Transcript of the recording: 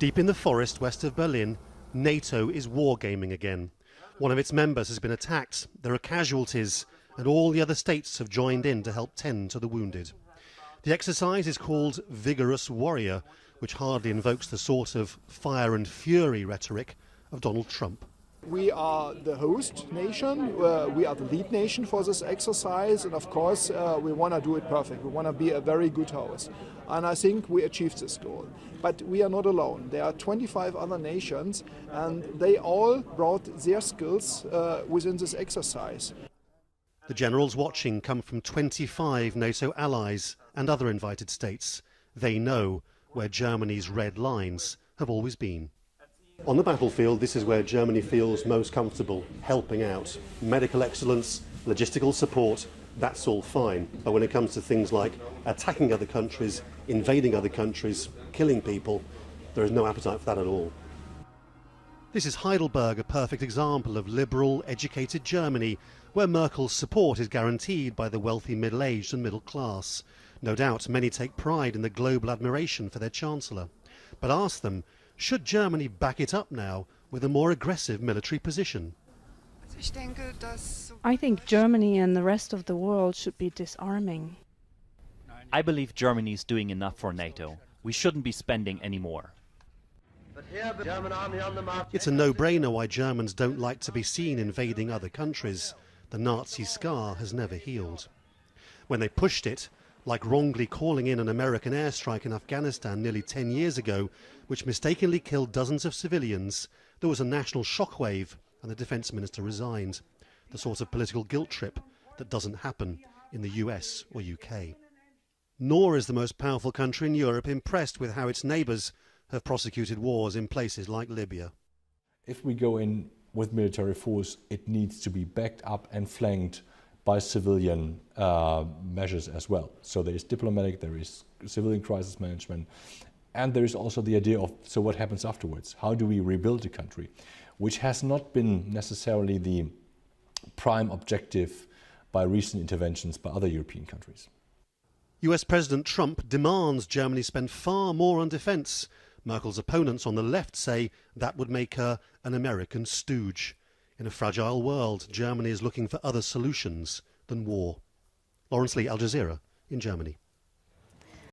Deep in the forest west of Berlin, NATO is wargaming again. One of its members has been attacked, there are casualties, and all the other states have joined in to help tend to the wounded. The exercise is called Vigorous Warrior, which hardly invokes the sort of fire and fury rhetoric of Donald Trump. We are the host nation, we are the lead nation for this exercise, and of course we want to do it perfect. We want to be a very good host, and I think we achieved this goal. But we are not alone. There are 25 other nations, and they all brought their skills within this exercise. The generals watching come from 25 NATO allies and other invited states. They know where Germany's red lines have always been. On the battlefield, this is where Germany feels most comfortable, helping out. Medical excellence, logistical support, that's all fine. But when it comes to things like attacking other countries, invading other countries, killing people, there is no appetite for that at all. This is Heidelberg, a perfect example of liberal, educated Germany, where Merkel's support is guaranteed by the wealthy middle-aged and middle class. No doubt many take pride in the global admiration for their chancellor. But ask them, should Germany back it up now with a more aggressive military position? I think Germany and the rest of the world should be disarming. I believe Germany is doing enough for NATO. We shouldn't be spending any more. It's a no-brainer why Germans don't like to be seen invading other countries. The Nazi scar has never healed. When they pushed it, like wrongly calling in an American airstrike in Afghanistan nearly 10 years ago, which mistakenly killed dozens of civilians, there was a national shockwave and the defence minister resigned. The sort of political guilt trip that doesn't happen in the US or UK. Nor is the most powerful country in Europe impressed with how its neighbours have prosecuted wars in places like Libya. If we go in with military force, it needs to be backed up and flanked by civilian measures as well. So there is diplomatic, there is civilian crisis management, and there is also the idea of, so what happens afterwards? How do we rebuild the country? Which has not been necessarily the prime objective by recent interventions by other European countries. US President Trump demands Germany spend far more on defence. Merkel's opponents on the left say that would make her an American stooge. In a fragile world, Germany is looking for other solutions than war. Lawrence Lee, Al Jazeera, in Germany.